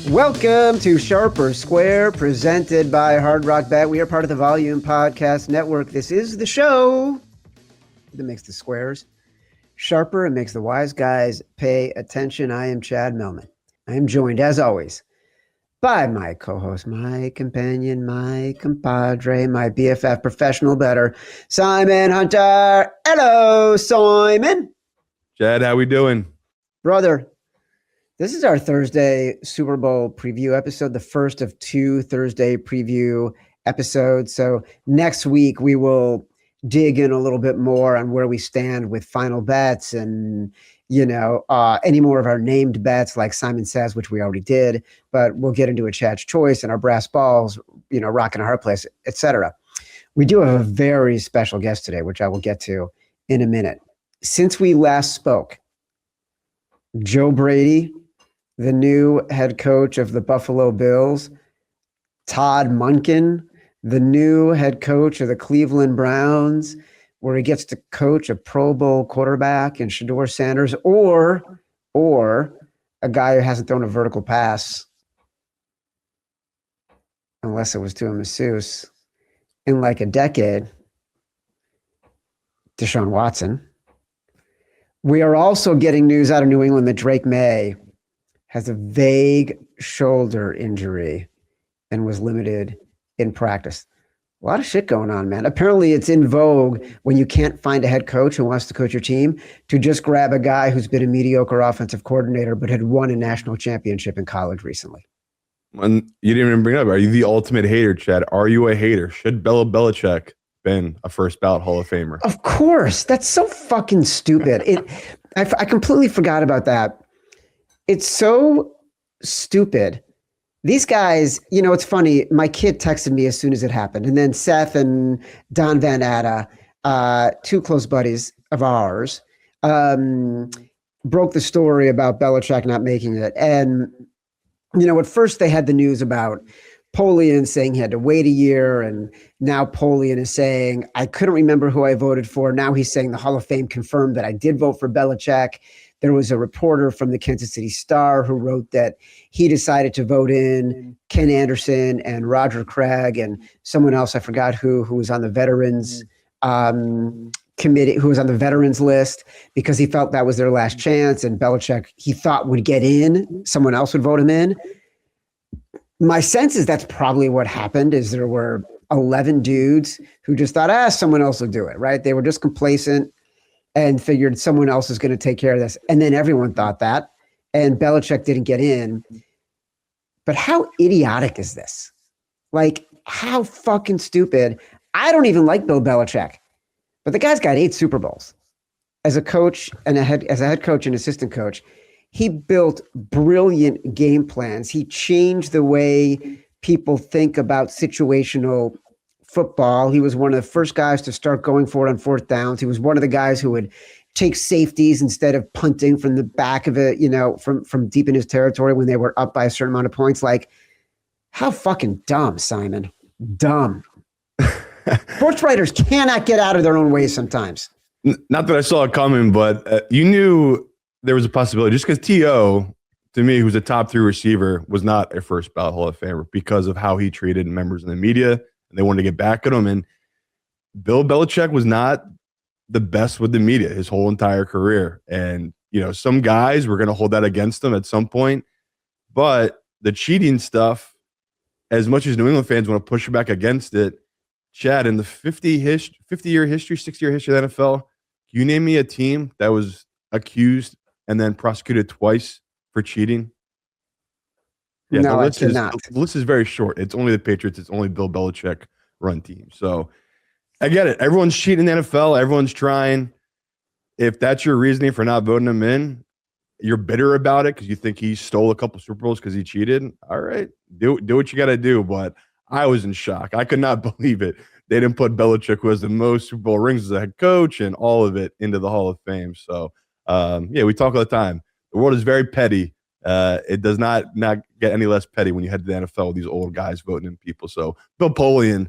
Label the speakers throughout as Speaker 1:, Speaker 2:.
Speaker 1: Welcome to Sharp or Square, presented by Hard Rock Bet. We are part of the Volume Podcast Network. This is the show that makes the squares sharper and makes the wise guys pay attention. I am Chad Millman. I am joined, as always, by my co-host, my companion, my compadre, my BFF professional bettor, Simon Hunter. Hello, Simon.
Speaker 2: Chad, how we doing?
Speaker 1: Brother, this is our Thursday Super Bowl preview episode, the first of two Thursday preview episodes. So next week we will dig in a little bit more on where we stand with final bets and, any more of our named bets like Simon says, which we already did, but we'll get into a Chad's choice and our brass balls, rocking a hard place, etc. We do have a very special guest today, which I will get to in a minute. Since we last spoke, Joe Brady, the new head coach of the Buffalo Bills, Todd Monken, the new head coach of the Cleveland Browns, where he gets to coach a Pro Bowl quarterback in Shedeur Sanders, or a guy who hasn't thrown a vertical pass, unless it was to a masseuse, in like a decade, Deshaun Watson. We are also getting news out of New England that Drake Maye has a vague shoulder injury and was limited in practice. A lot of shit going on, man. Apparently it's in vogue when you can't find a head coach who wants to coach your team to just grab a guy who's been a mediocre offensive coordinator but had won a national championship in college recently.
Speaker 2: And you didn't even bring it up. Are you the ultimate hater, Chad? Are you a hater? Should Belichick been a first ballot Hall of Famer?
Speaker 1: Of course. That's so fucking stupid. I completely forgot about that. It's so stupid. These guys, it's funny. My kid texted me as soon as it happened. And then Seth and Don Van Atta, two close buddies of ours, broke the story about Belichick not making it. And, at first they had the news about Polian saying he had to wait a year. And now Polian is saying, I couldn't remember who I voted for. Now he's saying the Hall of Fame confirmed that I did vote for Belichick. There was a reporter from the Kansas City Star who wrote that he decided to vote in Ken Anderson and Roger Craig and someone else, I forgot who was on the veterans committee, who was on the veterans list because he felt that was their last chance. And Belichick, he thought would get in, someone else would vote him in. My sense is that's probably what happened is there were 11 dudes who just thought, someone else will do it, right? They were just complacent and figured someone else is going to take care of this. And then everyone thought that, and Belichick didn't get in. But how idiotic is this? Like, how fucking stupid. I don't even like Bill Belichick, but the guy's got 8 Super Bowls. As a coach and as a head coach and assistant coach, he built brilliant game plans. He changed the way people think about situational football. He was one of the first guys to start going for it on fourth downs. He was one of the guys who would take safeties instead of punting from the back of it, from deep in his territory when they were up by a certain amount of points. Like, how fucking dumb, Simon. Dumb. Sports writers cannot get out of their own way sometimes.
Speaker 2: Not that I saw it coming, but you knew there was a possibility. Just because T.O., to me, who's a top 3 receiver, was not a first ballot Hall of Famer because of how he treated members in the media. And they wanted to get back at him. And Bill Belichick was not the best with the media his whole entire career. And, some guys were going to hold that against him at some point. But the cheating stuff, as much as New England fans want to push back against it, Chad, in the 50-year history, 60-year history of the NFL, can you name me a team that was accused and then prosecuted twice for cheating? Yeah,
Speaker 1: no, I cannot.
Speaker 2: The list is very short. It's only the Patriots. It's only Bill Belichick run team. So I get it. Everyone's cheating in the NFL. Everyone's trying. If that's your reasoning for not voting him in, you're bitter about it because you think he stole a couple Super Bowls because he cheated. All right, do what you got to do. But I was in shock. I could not believe it. They didn't put Belichick, who has the most Super Bowl rings as a head coach and all of it, into the Hall of Fame. So, we talk all the time. The world is very petty. It does not get any less petty when you head to the NFL with these old guys voting in people. So Bill Polian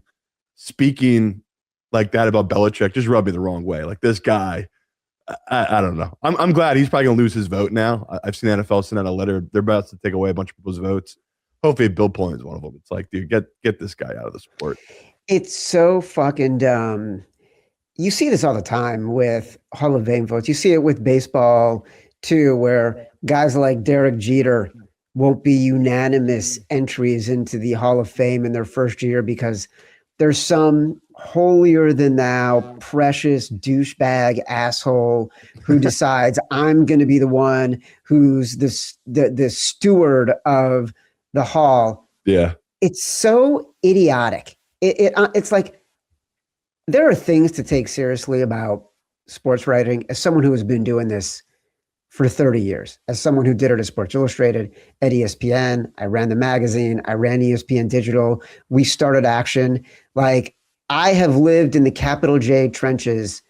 Speaker 2: speaking like that about Belichick just rubbed me the wrong way. Like, this guy I don't know. I'm glad he's probably gonna lose his vote now. I've seen the NFL send out a letter. They're about to take away a bunch of people's votes. Hopefully, Bill Pullen is one of them. It's like, dude, get this guy out of the sport.
Speaker 1: It's so fucking dumb. You see this all the time with Hall of Fame votes. You see it with baseball too, where guys like Derek Jeter won't be unanimous entries into the Hall of Fame in their first year because there's some holier than thou, precious douchebag asshole who decides I'm going to be the one who's the steward of the hall.
Speaker 2: Yeah,
Speaker 1: it's so idiotic. It's like there are things to take seriously about sports writing. As someone who has been doing this for 30 years, as someone who did it at Sports Illustrated, at ESPN, I ran the magazine, I ran ESPN Digital, we started Action. Like, I have lived in the capital J trenches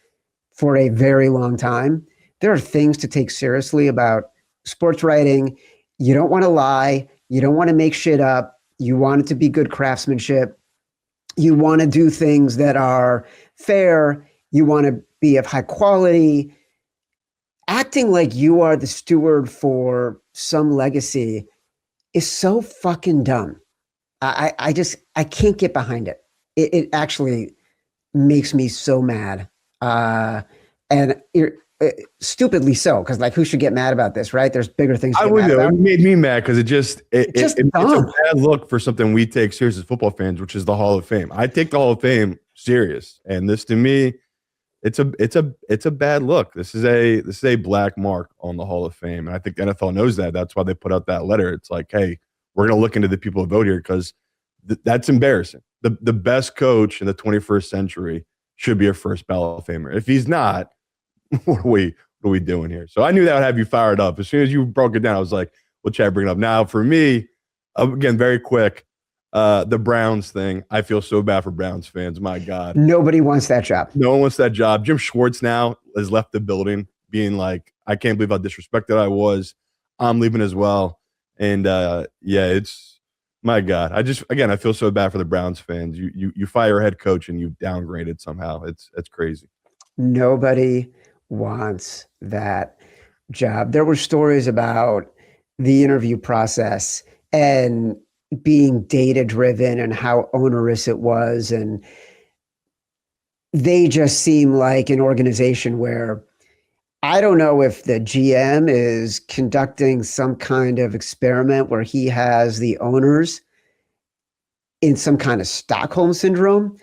Speaker 1: for a very long time. There are things to take seriously about sports writing. You don't want to lie. You don't want to make shit up. You want it to be good craftsmanship. You want to do things that are fair. You want to be of high quality. Acting like you are the steward for some legacy is so fucking dumb. I can't get behind it. It actually makes me so mad. And stupidly so, because like, who should get mad about this, right? There's bigger things to
Speaker 2: I
Speaker 1: get
Speaker 2: would
Speaker 1: mad
Speaker 2: know.
Speaker 1: about.
Speaker 2: It made me mad because it's a
Speaker 1: dumb.
Speaker 2: bad look for something we take serious as football fans, which is the Hall of Fame. I take the Hall of Fame serious, and this to me, it's a bad look. This is a black mark on the Hall of Fame, and I think the NFL knows that. That's why they put out that letter. It's like, hey, we're gonna look into the people who vote here because that's embarrassing. The best coach in the 21st century should be a first ballot Famer. If he's not, what are we doing here? So I knew that would have you fired up. As soon as you broke it down, I was like, well, Chad, bring it up. Now, for me, again, very quick, the Browns thing. I feel so bad for Browns fans. My God.
Speaker 1: Nobody wants that job.
Speaker 2: No one wants that job. Jim Schwartz now has left the building being like, I can't believe how disrespected I was. I'm leaving as well. And it's my God. I feel so bad for the Browns fans. You fire a head coach and you downgrade it somehow. It's crazy.
Speaker 1: Nobody wants that job. There were stories about the interview process and being data driven and how onerous it was. And they just seem like an organization where I don't know if the GM is conducting some kind of experiment where he has the owners in some kind of Stockholm syndrome,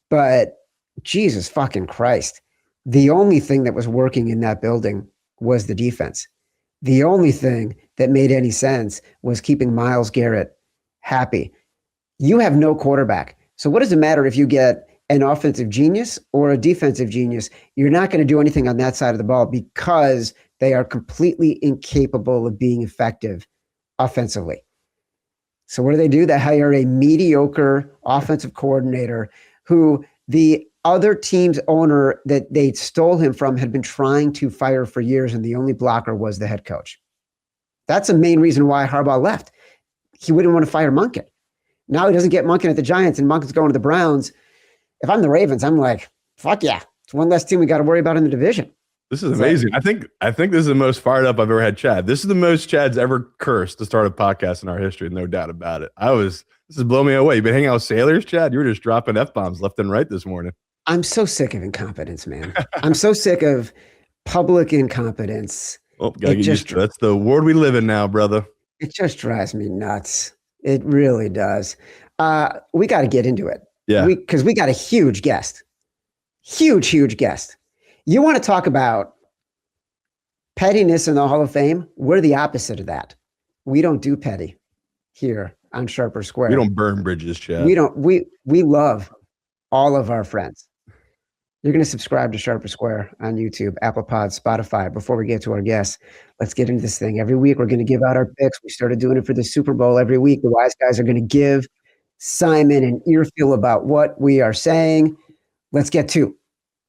Speaker 1: but Jesus fucking Christ. The only thing that was working in that building was the defense. The only thing that made any sense was keeping Myles Garrett happy. You have no quarterback. So what does it matter if you get an offensive genius or a defensive genius? You're not going to do anything on that side of the ball because they are completely incapable of being effective offensively. So what do? They hire a mediocre offensive coordinator who the other team's owner that they stole him from had been trying to fire for years, and the only blocker was the head coach. That's the main reason why Harbaugh left. He wouldn't want to fire Monken. Now he doesn't get Monken at the Giants, and Monken's going to the Browns. If I'm the Ravens, I'm like, fuck yeah. It's one less team we got to worry about in the division.
Speaker 2: This is amazing. I think this is the most fired up I've ever had Chad. This is the most Chad's ever cursed to start a podcast in our history, no doubt about it. This is blowing me away. You've been hanging out with sailors, Chad? You were just dropping F-bombs left and right this morning.
Speaker 1: I'm so sick of incompetence, man. I'm so sick of public incompetence.
Speaker 2: Oh, gotta get used to it. That's the world we live in now, brother.
Speaker 1: It just drives me nuts. It really does. We got to get into it.
Speaker 2: Yeah.
Speaker 1: Because we got a huge guest. Huge guest. You want to talk about pettiness in the Hall of Fame? We're the opposite of that. We don't do petty here on Sharp or Square.
Speaker 2: We don't burn bridges, Chad.
Speaker 1: We don't. We love all of our friends. You're going to subscribe to Sharp or Square on YouTube, Apple Pods, Spotify. Before we get to our guests, let's get into this thing. Every week, we're going to give out our picks. We started doing it for the Super Bowl every week. The wise guys are going to give Simon an earfeel about what we are saying. Let's get to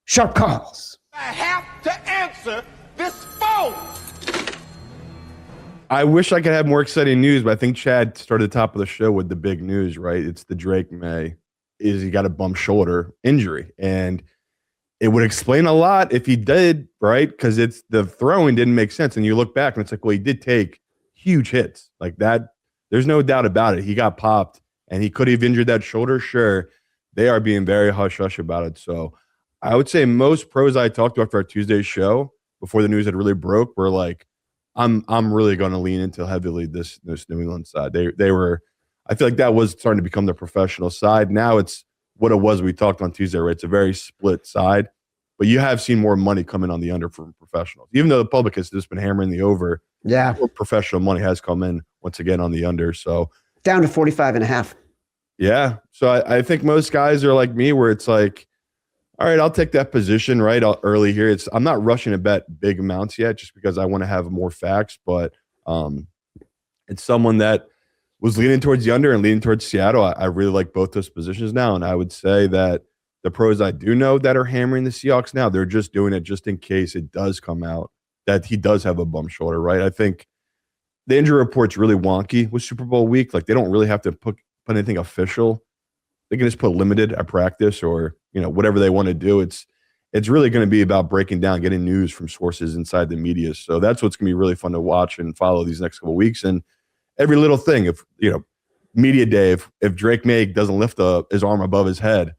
Speaker 1: Sharp Calls.
Speaker 3: I have to answer this phone.
Speaker 2: I wish I could have more exciting news, but I think Chad started the top of the show with the big news, right? It's the Drake Maye. He got a bum shoulder injury. And it would explain a lot if he did, right? Because it's the throwing didn't make sense. And you look back and it's like, well, he did take huge hits like that. There's no doubt about it. He got popped and he could have injured that shoulder. Sure. They are being very hush-hush about it. So I would say most pros I talked to after our Tuesday show, before the news had really broke, were like, I'm really going to lean into heavily this New England side. They were, I feel like that was starting to become the professional side. Now it's what it was we talked on Tuesday, right? It's a very split side, but you have seen more money coming on the under from professionals. Even though the public has just been hammering the over, more professional money has come in once again on the under. So
Speaker 1: down to 45.5.
Speaker 2: Yeah. So I think most guys are like me, where it's like, all right, I'll take that position right early here. I'm not rushing to bet big amounts yet, just because I want to have more facts. But it's someone that was leaning towards the under and leaning towards Seattle. I really like both those positions now. And I would say that the pros I do know that are hammering the Seahawks now, they're just doing it just in case it does come out that he does have a bum shoulder, right? I think the injury report's really wonky with Super Bowl week. Like, they don't really have to put anything official. They can just put limited at practice, or, whatever they want to do. It's really going to be about breaking down, getting news from sources inside the media. So that's what's going to be really fun to watch and follow these next couple of weeks. And every little thing, if media day, if Drake Maye doesn't lift his arm above his head,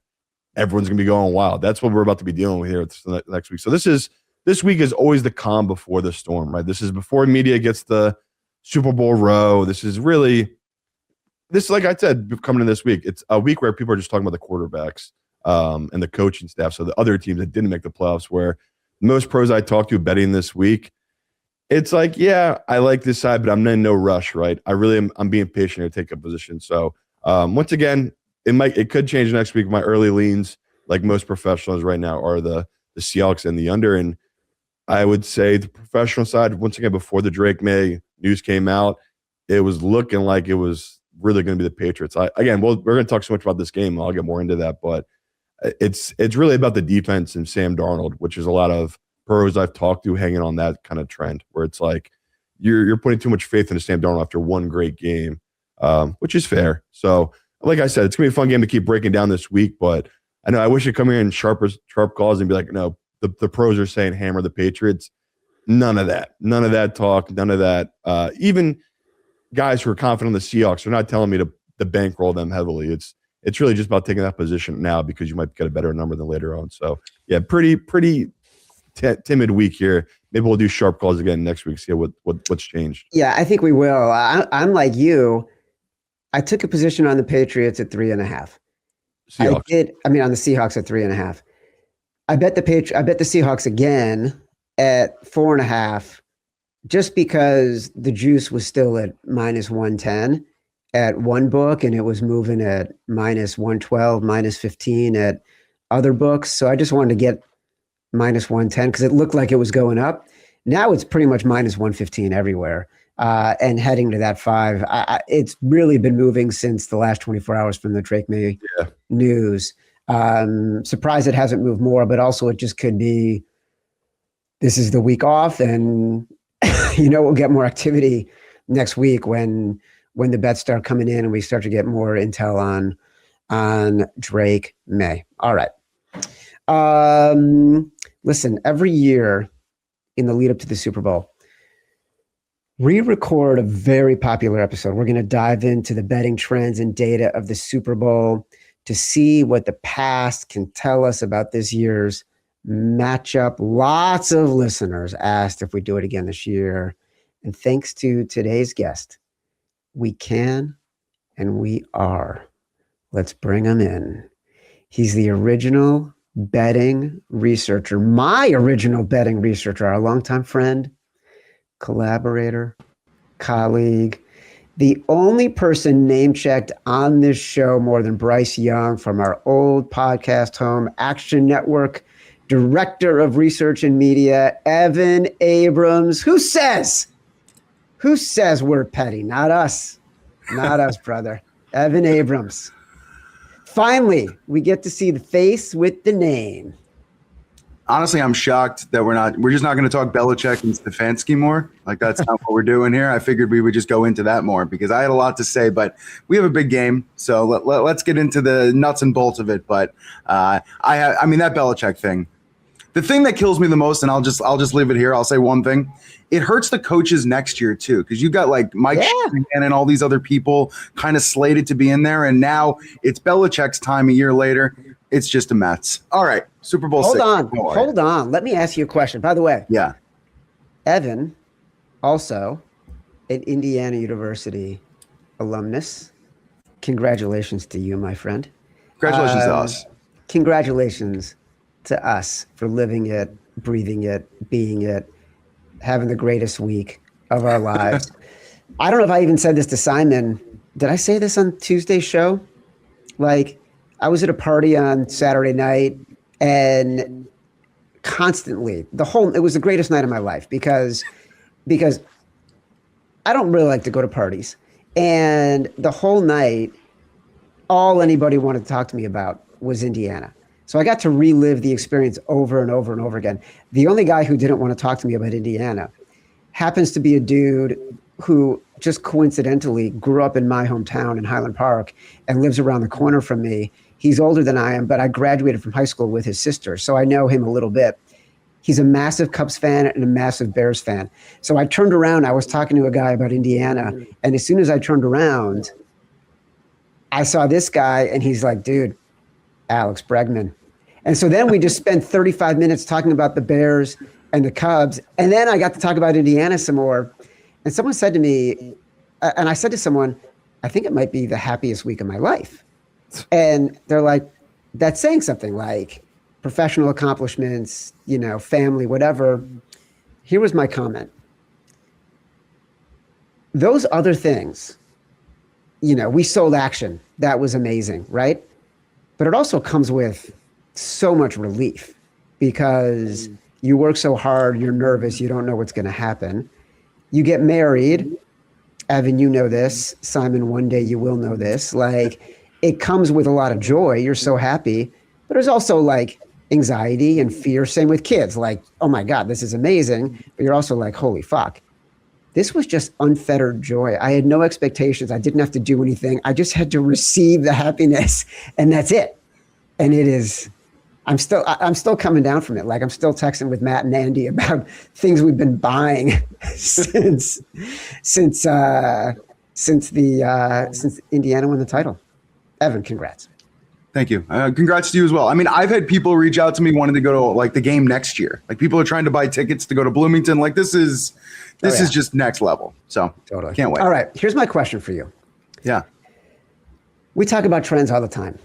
Speaker 2: everyone's gonna be going wild. That's what we're about to be dealing with here next week. So this week is always the calm before the storm, right? This is before media gets the Super Bowl row. This is, like I said, coming in this week, it's a week where people are just talking about the quarterbacks and the coaching staff. So the other teams that didn't make the playoffs, where most pros I talked to betting this week, it's like, yeah, I like this side, but I'm in no rush, right? I'm being patient to take a position. So once again, it could change next week. My early leans, like most professionals right now, are the Seahawks and the under. And I would say the professional side, once again, before the Drake Maye news came out, it was looking like it was really going to be the Patriots. We're going to talk so much about this game. I'll get more into that, but it's really about the defense and Sam Darnold, which is a lot of pros I've talked to hanging on that kind of trend, where it's like you're putting too much faith into Sam Darnold after one great game, which is fair. So, like I said, it's gonna be a fun game to keep breaking down this week. But I know I wish I'd come here in sharp calls and be like, no, the pros are saying hammer the Patriots. None of that talk. None of that. Even guys who are confident in the Seahawks are not telling me to bankroll them heavily. It's really just about taking that position now, because you might get a better number than later on. So yeah, pretty timid week here. Maybe we'll do sharp calls again next week, see what's changed.
Speaker 1: Yeah, I think we will. I'm like you. I took a position on the Patriots at 3.5.
Speaker 2: Seahawks.
Speaker 1: On the Seahawks at 3.5. I bet the Seahawks again at 4.5, just because the juice was still at -110 at one book, and it was moving at -112, -15 at other books. So I just wanted to get -110 because it looked like it was going up. Now it's pretty much -115 everywhere, and heading to that 5. It's really been moving since the last 24 hours from the Drake Maye news. Surprised it hasn't moved more, but also it just could be this is the week off, and we'll get more activity next week when the bets start coming in and we start to get more intel on Drake Maye. All right. Listen, every year in the lead up to the Super Bowl, we record a very popular episode. We're going to dive into the betting trends and data of the Super Bowl to see what the past can tell us about this year's matchup. Lots of listeners asked if we do it again this year. And thanks to today's guest, we can and we are. Let's bring him in. He's the original betting researcher, my original betting researcher, our longtime friend, collaborator, colleague, the only person name-checked on this show more than Bryce Young from our old podcast home, Action Network, Director of Research and Media, Evan Abrams. Who says we're petty? Not us. Not us, brother. Evan Abrams. Finally, we get to see the face with the name.
Speaker 4: Honestly, I'm shocked that we're just not going to talk Belichick and Stefanski more. Like, that's not what we're doing here. I figured we would just go into that more because I had a lot to say, but we have a big game. So let's get into the nuts and bolts of it. But that Belichick thing, The thing that kills me the most, and I'll just leave it here. I'll say one thing. It hurts the coaches next year too, because you got like Mike Shanahan and all these other people kind of slated to be in there, and now it's Belichick's time a year later. It's just a mess. All right, Super Bowl.
Speaker 1: Hold on. Let me ask you a question. By the way, Evan, also an Indiana University alumnus. Congratulations to you, my friend.
Speaker 4: Congratulations to us.
Speaker 1: Congratulations to us for living it, breathing it, being it, having the greatest week of our lives. I don't know if I even said this to Simon. Did I say this on Tuesday's show? Like, I was at a party on Saturday night, and constantly it was the greatest night of my life because I don't really like to go to parties. And the whole night, all anybody wanted to talk to me about was Indiana. So I got to relive the experience over and over and over again. The only guy who didn't want to talk to me about Indiana happens to be a dude who just coincidentally grew up in my hometown in Highland Park and lives around the corner from me. He's older than I am, but I graduated from high school with his sister, so I know him a little bit. He's a massive Cubs fan and a massive Bears fan. So I turned around. I was talking to a guy about Indiana, and as soon as I turned around, I saw this guy, and he's like, dude, Alex Bregman. And so then we just spent 35 minutes talking about the Bears and the Cubs, and then I got to talk about Indiana some more. And someone said to me, and I said to someone, I think it might be the happiest week of my life. And they're like, that's saying something, like professional accomplishments, family, whatever. Here was my comment. Those other things, we sold action. That was amazing, right? But it also comes with so much relief because you work so hard, you're nervous, you don't know what's going to happen. You get married. Evan, you know this. Simon, one day you will know this. Like, it comes with a lot of joy. You're so happy, but there's also like anxiety and fear. Same with kids. Like, oh my God, this is amazing. But you're also like, holy fuck. This was just unfettered joy. I had no expectations. I didn't have to do anything. I just had to receive the happiness, and that's it. And it is, I'm still coming down from it. Like, I'm still texting with Matt and Andy about things we've been buying since Indiana won the title. Evan, congrats.
Speaker 4: Thank you. Congrats to you as well. I mean, I've had people reach out to me wanting to go to like the game next year. Like, people are trying to buy tickets to go to Bloomington. Like, this is just next level. So
Speaker 1: totally.
Speaker 4: Can't wait.
Speaker 1: All right. Here's my question for you.
Speaker 4: Yeah.
Speaker 1: We talk about trends all the time.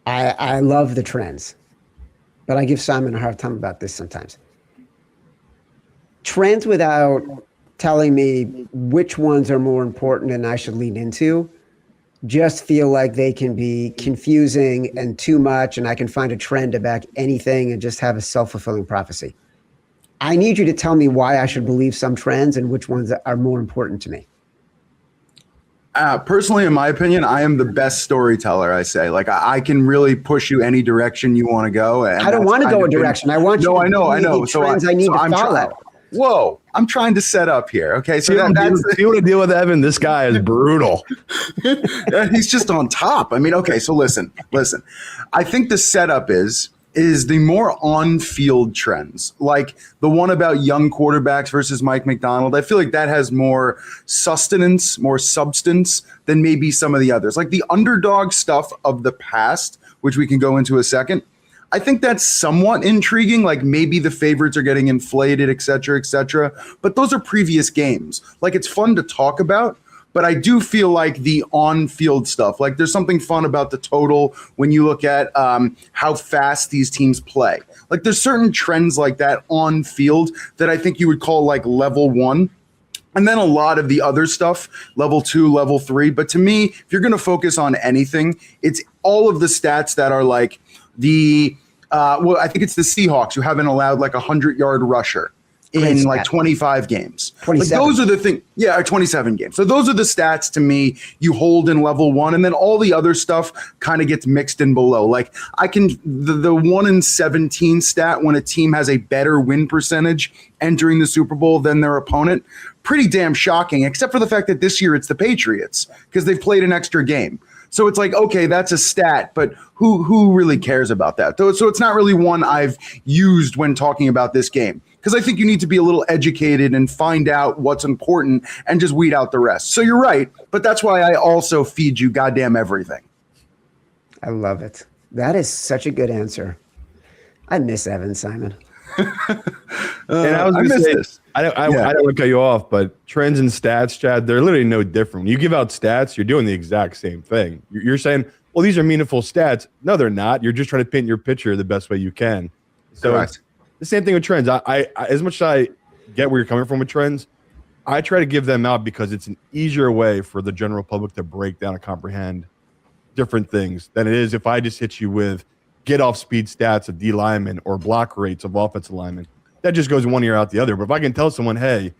Speaker 1: I love the trends, but I give Simon a hard time about this sometimes. Trends without telling me which ones are more important and I should lean into just feel like they can be confusing and too much, and I can find a trend to back anything and just have a self-fulfilling prophecy. I need you to tell me why I should believe some trends and which ones are more important to me.
Speaker 4: Personally, in my opinion, I am the best storyteller. I say, like, I can really push you any direction you want to go. And
Speaker 1: I don't want to go a direction. I want you.
Speaker 4: I know.
Speaker 1: Trends I need to follow.
Speaker 4: Whoa, I'm trying to set up here. Okay, so
Speaker 2: you want to deal with Evan? This guy is brutal.
Speaker 4: He's just on top. I mean, okay, so listen. I think the setup is the more on-field trends, like the one about young quarterbacks versus Mike Macdonald. I feel like that has more sustenance, more substance than maybe some of the others. Like the underdog stuff of the past, which we can go into a second. I think that's somewhat intriguing, like maybe the favorites are getting inflated, et cetera, but those are previous games. Like, it's fun to talk about, but I do feel like the on-field stuff, like there's something fun about the total when you look at how fast these teams play. Like, there's certain trends like that on field that I think you would call like level one. And then a lot of the other stuff, level 2, level 3. But to me, if you're going to focus on anything, it's all of the stats that are like I think it's the Seahawks who haven't allowed like 100-yard rusher in like 25 games. 27. Like, those are the things. Yeah, or 27 games. So those are the stats to me you hold in level 1, and then all the other stuff kind of gets mixed in below. Like, I can the 1 in 17 stat when a team has a better win percentage entering the Super Bowl than their opponent. Pretty damn shocking, except for the fact that this year it's the Patriots because they've played an extra game. So it's like, okay, that's a stat, but who really cares about that? So it's not really one I've used when talking about this game, because I think you need to be a little educated and find out what's important and just weed out the rest. So you're right, but that's why I also feed you goddamn everything.
Speaker 1: I love it. That is such a good answer. I miss Evan, Simon.
Speaker 2: And I was going to say,
Speaker 4: this.
Speaker 2: I don't want to cut you off, but trends and stats, Chad, they're literally no different. When you give out stats, you're doing the exact same thing. You're saying, well, these are meaningful stats. No, they're not. You're just trying to paint your picture the best way you can. So it's the same thing with trends. I as much as I get where you're coming from with trends, I try to give them out because it's an easier way for the general public to break down and comprehend different things than it is if I just hit you with get off speed stats of D linemen or block rates of offensive linemen. That just goes one ear out the other. But if I can tell someone, hey,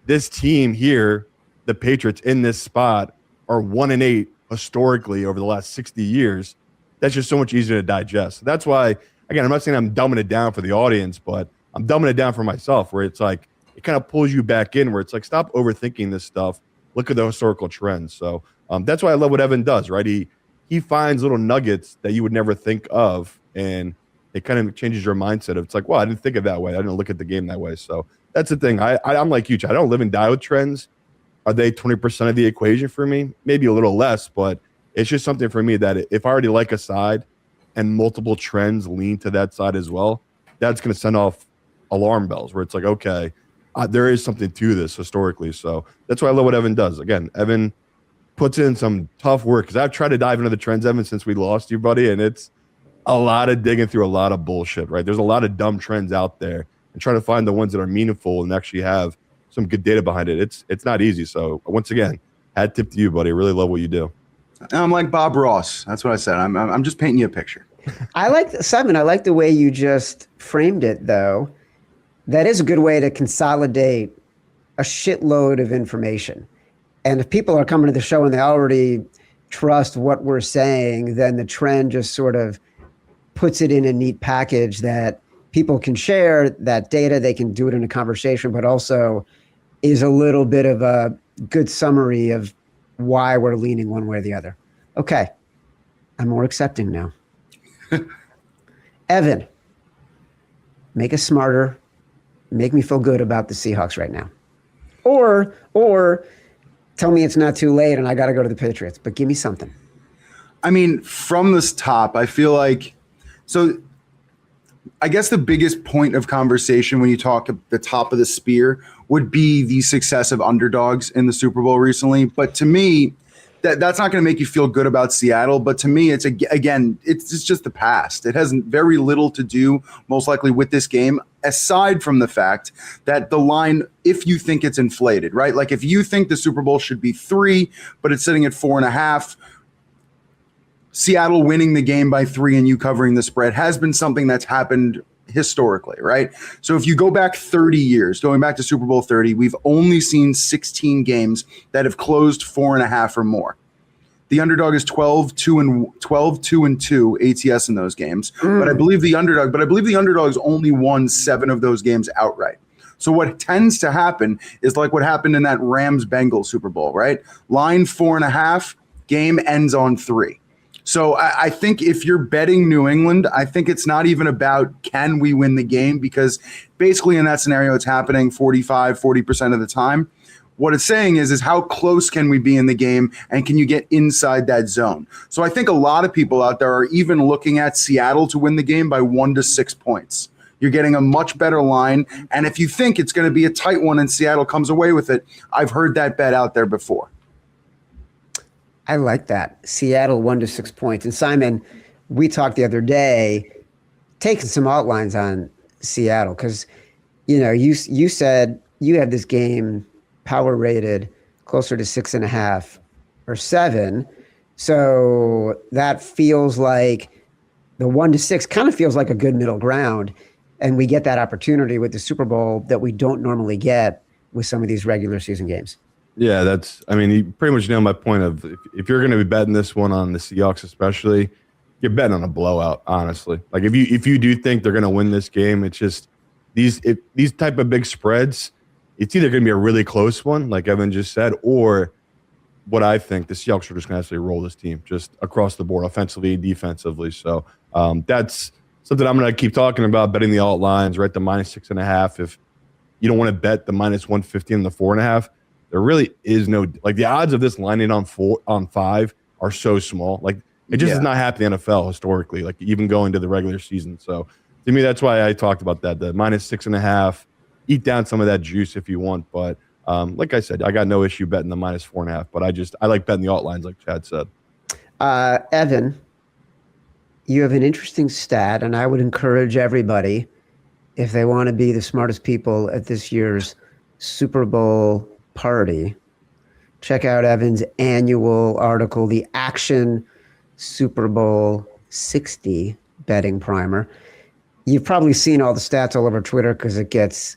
Speaker 2: this team here, the Patriots in this spot, are 1-8 historically over the last 60 years, that's just so much easier to digest. That's why, again, I'm not saying I'm dumbing it down for the audience, but I'm dumbing it down for myself, where it's like it kind of pulls you back in, where it's like, stop overthinking this stuff. Look at the historical trends. So that's why I love what Evan does, right? He finds little nuggets that you would never think of, and it kind of changes your mindset of, it's like, well, I didn't think of that way. I didn't look at the game that way. So that's the thing. I'm like you, Chad. I don't live and die with trends. Are they 20% of the equation for me? Maybe a little less, but it's just something for me that if I already like a side and multiple trends lean to that side as well, that's going to send off alarm bells where it's like, okay, there is something to this historically. So that's why I love what Evan does. Again, Evan puts in some tough work, because I've tried to dive into the trends, Evan, since we lost you, buddy, and it's a lot of digging through a lot of bullshit, right? There's a lot of dumb trends out there, and trying to find the ones that are meaningful and actually have some good data behind it. It's not easy. So once again, hat tip to you, buddy. I really love what you do.
Speaker 4: I'm like Bob Ross. That's what I said. I'm just painting you a picture.
Speaker 1: I like the way you just framed it, though. That is a good way to consolidate a shitload of information. And if people are coming to the show and they already trust what we're saying, then the trend just sort of puts it in a neat package that people can share that data. They can do it in a conversation, but also is a little bit of a good summary of why we're leaning one way or the other. Okay. I'm more accepting now. Evan, make us smarter. Make me feel good about the Seahawks right now. Or tell me it's not too late and I got to go to the Patriots, but give me something.
Speaker 4: I mean, from this top, I feel like, so I guess the biggest point of conversation when you talk at the top of the spear would be the success of underdogs in the Super Bowl recently. But to me, that's not going to make you feel good about Seattle. But to me, it's just the past. It has very little to do, most likely, with this game, aside from the fact that the line, if you think it's inflated, right? Like if you think the Super Bowl should be 3, but it's sitting at 4.5, Seattle winning the game by 3 and you covering the spread has been something that's happened historically, right? So if you go back 30 years, going back to Super Bowl 30, we've only seen 16 games that have closed 4.5 or more. The underdog is 12-2 ATS in those games. But I believe the underdog's only won 7 of those games outright. So what tends to happen is like what happened in that Rams-Bengals Super Bowl, right? Line 4.5, game ends on 3. So I think if you're betting New England, I think it's not even about can we win the game, because basically in that scenario, it's happening 40% of the time. What it's saying is how close can we be in the game, and can you get inside that zone? So I think a lot of people out there are even looking at Seattle to win the game by 1 to 6 points. You're getting a much better line. And if you think it's going to be a tight one and Seattle comes away with it, I've heard that bet out there before.
Speaker 1: I like that. Seattle 1 to 6 points. And Simon, we talked the other day, taking some outlines on Seattle, because you said you had this game power rated closer to 6.5 or 7. So that feels like the 1 to 6 kind of feels like a good middle ground. And we get that opportunity with the Super Bowl that we don't normally get with some of these regular season games.
Speaker 2: Yeah, you pretty much nailed my point of if you're going to be betting this one on the Seahawks, especially, you're betting on a blowout, honestly. Like if you do think they're going to win this game, it's just these type of big spreads, it's either going to be a really close one, like Evan just said, or what I think, the Seahawks are just going to absolutely roll this team just across the board, offensively and defensively. So that's something I'm going to keep talking about, betting the alt lines, right? The -6.5. If you don't want to bet the -150 and the 4.5, there really is no, like, the odds of this lining on 5 are so small. Like, it just does not happen in the NFL historically, like even going to the regular season. So to me, that's why I talked about that, the -6.5. Eat down some of that juice if you want. But like I said, I got no issue betting the -4.5, but I like betting the alt lines, like Chad said.
Speaker 1: Evan, you have an interesting stat, and I would encourage everybody, if they want to be the smartest people at this year's Super Bowl party, check out Evan's annual article, The Action Super Bowl 60 Betting Primer. You've probably seen all the stats all over Twitter because it gets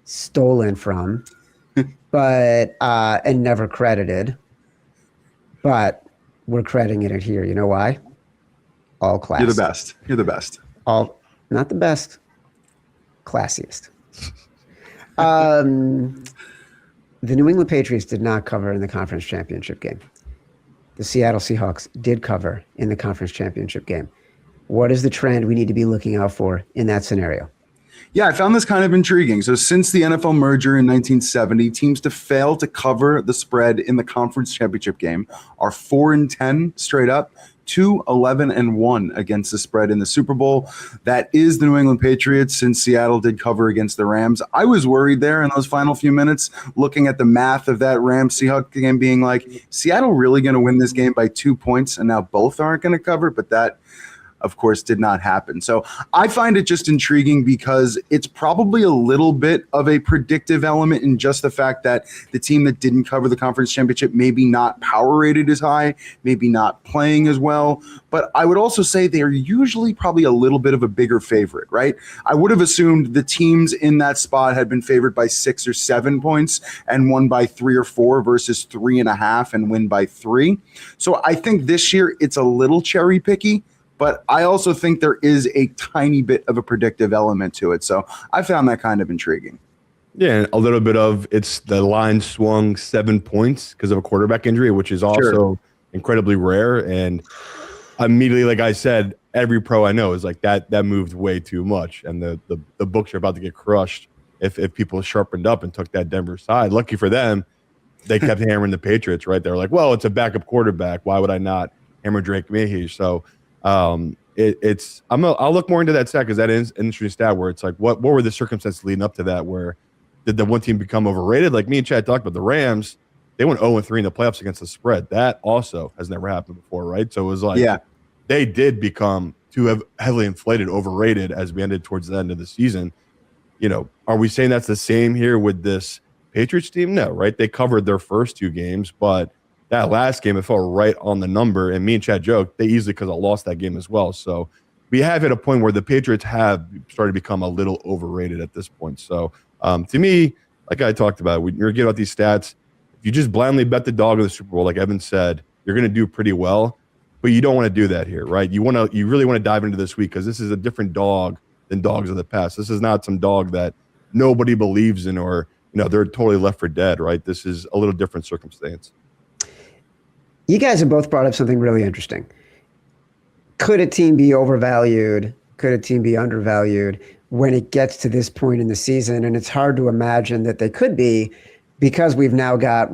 Speaker 1: stolen from, but and never credited. But we're crediting it here. You know why? All class.
Speaker 4: You're the best. You're the best.
Speaker 1: All, not the best, classiest. The New England Patriots did not cover in the conference championship game. The Seattle Seahawks did cover in the conference championship game. What is the trend we need to be looking out for in that scenario?
Speaker 4: Yeah, I found this kind of intriguing. So since the NFL merger in 1970, teams to fail to cover the spread in the conference championship game are 4-10 straight up, 2-11-1 against the spread in the Super Bowl. That is the New England Patriots, since Seattle did cover against the Rams. I was worried there in those final few minutes, looking at the math of that Rams-Seahawks game, being like, Seattle really going to win this game by 2 points, and now both aren't going to cover, but that, of course, did not happen. So I find it just intriguing because it's probably a little bit of a predictive element in just the fact that the team that didn't cover the conference championship, maybe not power rated as high, maybe not playing as well. But I would also say they're usually probably a little bit of a bigger favorite, right? I would have assumed the teams in that spot had been favored by 6 or 7 points and won by 3 or 4 versus 3.5 and win by 3. So I think this year it's a little cherry picky. But I also think there is a tiny bit of a predictive element to it. So I found that kind of intriguing.
Speaker 2: Yeah, a little bit of it's the line swung 7 points because of a quarterback injury, which is also incredibly rare. And immediately, like I said, every pro I know is like that moved way too much. And the books are about to get crushed if people sharpened up and took that Denver side. Lucky for them, they kept hammering the Patriots, right? They're like, well, it's a backup quarterback. Why would I not hammer Drake Maye? So I'll look more into that stat because that is an interesting stat where it's like, what were the circumstances leading up to that? Where did the one team become overrated? Like me and Chad talked about, the Rams, they went 0-3 in the playoffs against the spread. That also has never happened before, right? So it was like, they did become too heavily inflated, overrated as we ended towards the end of the season. You know, are we saying that's the same here with this Patriots team? No, right? They covered their first 2 games, but that last game, it fell right on the number. And me and Chad joked, they easily could have lost that game as well. So we have hit a point where the Patriots have started to become a little overrated at this point. So to me, like I talked about, when you're giving out these stats, if you just blindly bet the dog in the Super Bowl, like Evan said, you're going to do pretty well. But you don't want to do that here, right? You really want to dive into this week because this is a different dog than dogs of the past. This is not some dog that nobody believes in or, they're totally left for dead, right? This is a little different circumstance.
Speaker 1: You guys have both brought up something really interesting. Could a team be overvalued? Could a team be undervalued when it gets to this point in the season? And it's hard to imagine that they could be because we've now got,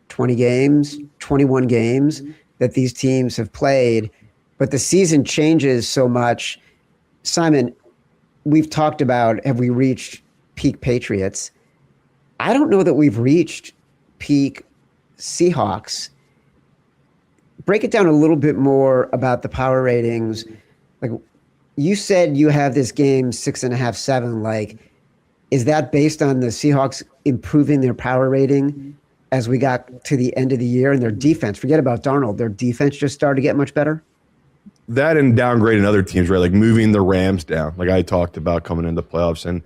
Speaker 1: 20 games, 21 games that these teams have played. But the season changes so much. Simon, we've talked about, have we reached peak Patriots? I don't know that we've reached peak Seahawks. Break it down a little bit more about the power ratings. Like you said, you have this game 6.5, 7. Like, is that based on the Seahawks improving their power rating as we got to the end of the year and their defense? Forget about Darnold. Their defense just started to get much better.
Speaker 2: That and downgrading other teams, right? Like moving the Rams down, like I talked about coming into the playoffs. And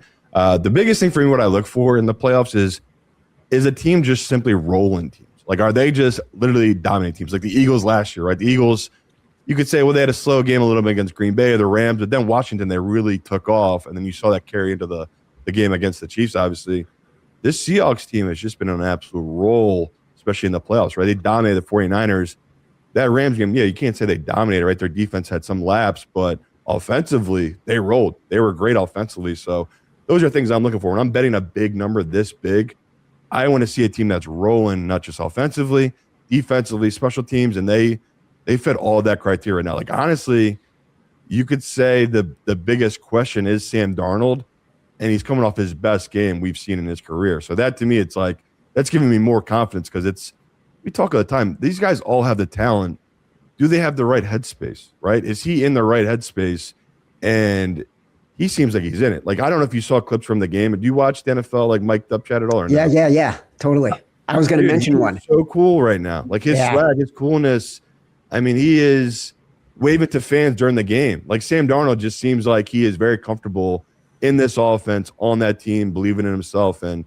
Speaker 2: the biggest thing for me, what I look for in the playoffs is a team just simply rolling teams. Like, are they just literally dominating teams? Like the Eagles last year, right? The Eagles, you could say, well, they had a slow game a little bit against Green Bay or the Rams, but then Washington, they really took off. And then you saw that carry into the game against the Chiefs, obviously. This Seahawks team has just been on an absolute roll especially in the playoffs, right? They dominated the 49ers. That Rams game, yeah, you can't say they dominated, right? Their defense had some laps, but offensively, they rolled. They were great offensively. So those are things I'm looking for. When I'm betting a big number this big, I want to see a team that's rolling, not just offensively, defensively, special teams, and they fit all that criteria now. Like, honestly, you could say the biggest question is Sam Darnold, and he's coming off his best game we've seen in his career. So that, to me, it's like, that's giving me more confidence because we talk all the time. These guys all have the talent. Do they have the right headspace, right? Is he in the right headspace? And he seems like he's in it. Like, I don't know if you saw clips from the game. Do you watch the NFL, like, mic'd up chat at all? Or no?
Speaker 1: Yeah, totally. I was going to mention one.
Speaker 2: So cool right now. Like, his swag, his coolness. I mean, he is waving to fans during the game. Like, Sam Darnold just seems like he is very comfortable in this offense, on that team, believing in himself. And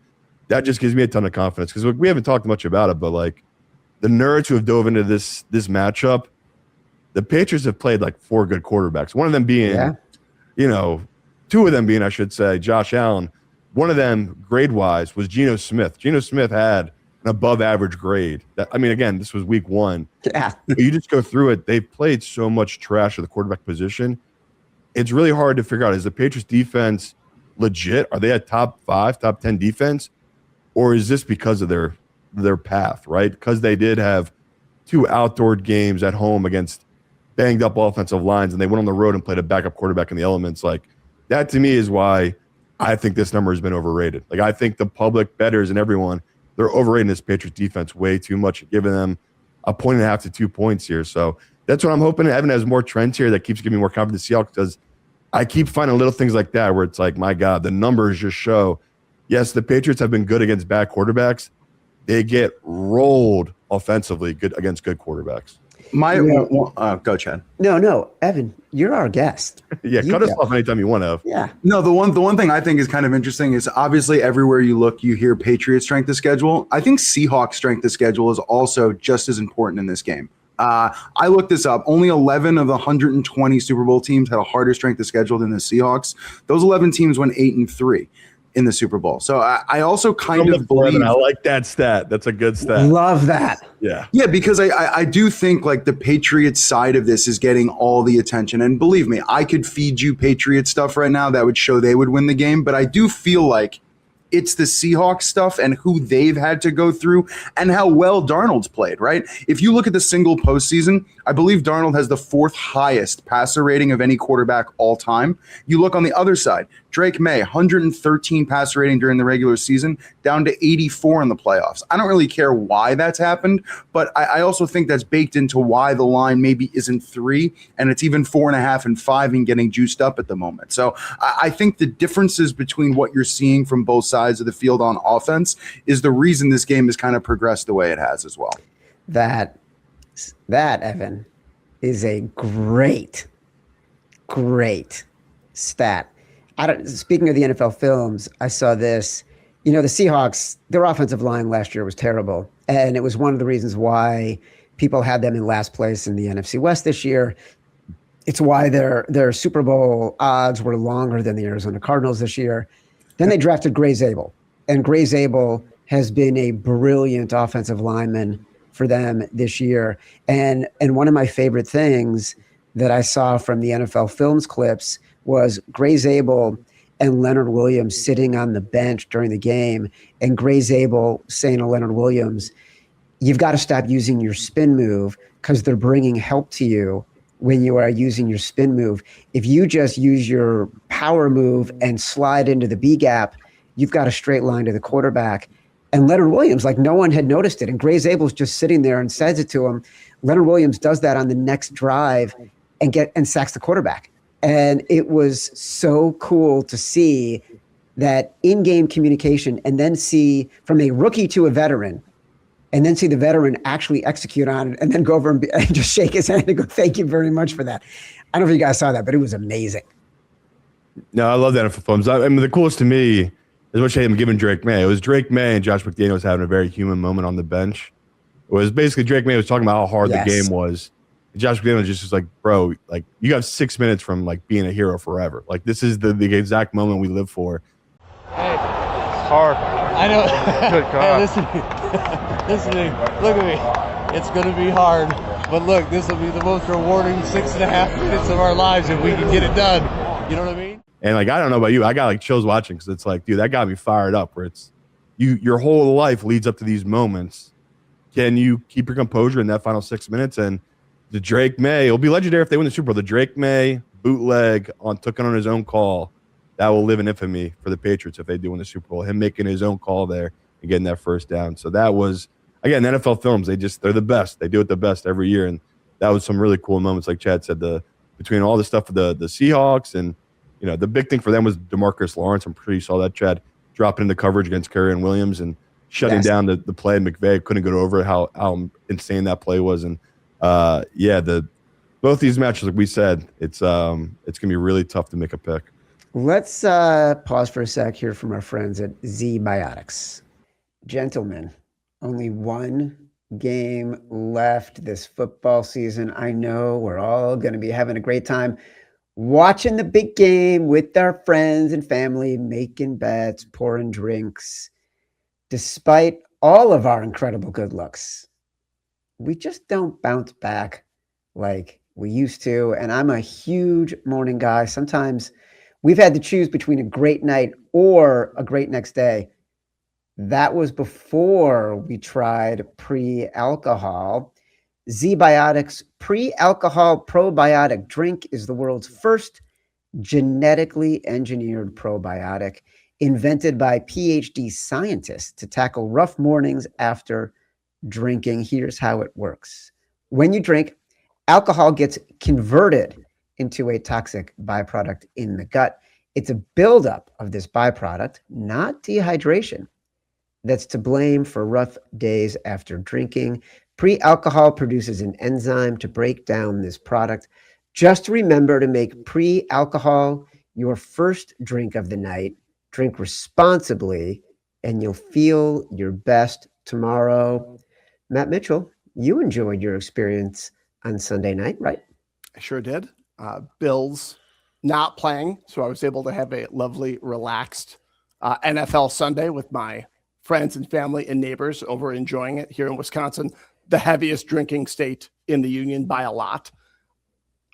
Speaker 2: that just gives me a ton of confidence because we haven't talked much about it, but, like, the nerds who have dove into this matchup, the Patriots have played like 4 good quarterbacks. One of them being, 2 of them being, I should say, Josh Allen. One of them, grade-wise, was Geno Smith. Geno Smith had an above-average grade. Again, this was week 1.
Speaker 1: Yeah.
Speaker 2: But you just go through it. They've played so much trash at the quarterback position. It's really hard to figure out, is the Patriots defense legit? Are they a top 5, top 10 defense? Or is this because of their path, right? Because they did have 2 outdoor games at home against banged up offensive lines, and they went on the road and played a backup quarterback in the elements. Like, that to me is why I think this number has been overrated. Like, I think the public bettors and everyone, they're overrating this Patriots defense way too much, giving them 1.5 to 2 points here. So that's what I'm hoping. Evan has more trends here that keeps giving me more confidence in Seahawks, because I keep finding little things like that where it's like, my God, the numbers just show, yes, the Patriots have been good against bad quarterbacks. They get rolled offensively against good quarterbacks.
Speaker 4: Go, Chad.
Speaker 1: No, Evan, you're our guest.
Speaker 2: Yeah, cut us off anytime you want to.
Speaker 1: Yeah.
Speaker 4: No, the one thing I think is kind of interesting is obviously everywhere you look, you hear Patriots strength of schedule. I think Seahawks strength of schedule is also just as important in this game. I looked this up. Only 11 of the 120 Super Bowl teams had a harder strength of schedule than the Seahawks. Those 11 teams went 8-3 in the Super Bowl. So I also kind of believe.
Speaker 2: I like that stat. That's a good stat.
Speaker 1: Love that.
Speaker 4: Yeah, because I do think like the Patriots side of this is getting all the attention. And believe me, I could feed you Patriots stuff right now that would show they would win the game. But I do feel like it's the Seahawks stuff and who they've had to go through and how well Darnold's played, right? If you look at the single postseason, I believe Darnold has the 4th highest passer rating of any quarterback all time. You look on the other side, Drake Maye, 113 passer rating during the regular season, down to 84 in the playoffs. I don't really care why that's happened, but I also think that's baked into why the line maybe isn't 3 and it's even 4.5 and 5 and getting juiced up at the moment. So I think the differences between what you're seeing from both sides of the field on offense is the reason this game has kind of progressed the way it has as well.
Speaker 1: That, Evan, is a great stat. Speaking of the NFL films, I saw this. The Seahawks, their offensive line last year was terrible. And it was one of the reasons why people had them in last place in the NFC West this year. It's why their Super Bowl odds were longer than the Arizona Cardinals this year. Then they drafted Gray Zabel. And Gray Zabel has been a brilliant offensive lineman for them this year. And one of my favorite things that I saw from the NFL films clips was Gray Zabel and Leonard Williams sitting on the bench during the game, and Gray Zabel saying to Leonard Williams, you've got to stop using your spin move because they're bringing help to you when you are using your spin move. If you just use your power move and slide into the B gap, you've got a straight line to the quarterback. And Leonard Williams, like no one had noticed it. And Gray Zabel's just sitting there and says it to him. Leonard Williams does that on the next drive and sacks the quarterback. And it was so cool to see that in-game communication and then see from a rookie to a veteran and then see the veteran actually execute on it and then go over and just shake his hand and go, thank you very much for that. I don't know if you guys saw that, but it was amazing.
Speaker 2: No, I love that NFL films. I mean, the coolest to me, as much as I'm giving Drake Maye, it was Drake Maye and Josh McDaniels having a very human moment on the bench. It was basically Drake Maye was talking about how hard the game was. Josh McDaniels just was like, bro, like you have 6 minutes from like being a hero forever. Like this is the exact moment we live for.
Speaker 5: Hey, it's hard. I know.
Speaker 6: Good God.
Speaker 5: Hey, listen to me. Look at me. It's going to be hard. But look, this will be the most rewarding 6.5 minutes of our lives if we can get it done. You know what I mean?
Speaker 2: And like, I don't know about you, I got like chills watching because it's like, dude, that got me fired up. Where it's your whole life leads up to these moments. Can you keep your composure in that final 6 minutes? And the Drake Maye, it'll be legendary if they win the Super Bowl. The Drake Maye bootleg took it on his own call. That will live in infamy for the Patriots if they do win the Super Bowl. Him making his own call there and getting that first down. So that was, again, NFL films. They're the best. They do it the best every year. And that was some really cool moments, like Chad said, between all the stuff with the Seahawks and, you know, the big thing for them was DeMarcus Lawrence. I'm pretty sure you saw that, Chad, dropping into coverage against Kerryon Williams and shutting down the play. McVay couldn't get over how insane that play was. And both these matches, like we said, it's gonna be really tough to make a pick.
Speaker 1: Let's pause for a sec here from our friends at Z-Biotics. Gentlemen, only one game left this football season. I know we're all going to be having a great time watching the big game with our friends and family, making bets, pouring drinks. Despite all of our incredible good looks, we just don't bounce back like we used to. And I'm a huge morning guy. Sometimes we've had to choose between a great night or a great next day. That was before we tried pre-alcohol. Z-Biotics pre-alcohol probiotic drink is the world's first genetically engineered probiotic invented by PhD scientists to tackle rough mornings after drinking. Here's how it works. When you drink, alcohol gets converted into a toxic byproduct in the gut. It's a buildup of this byproduct, not dehydration, that's to blame for rough days after drinking. Pre-alcohol produces an enzyme to break down this product. Just remember to make pre-alcohol your first drink of the night. Drink responsibly, and you'll feel your best tomorrow. Matt Mitchell, you enjoyed your experience on Sunday night, right?
Speaker 6: I sure did. Bills not playing, so I was able to have a lovely, relaxed NFL Sunday with my friends and family and neighbors over enjoying it here in Wisconsin, the heaviest drinking state in the union by a lot.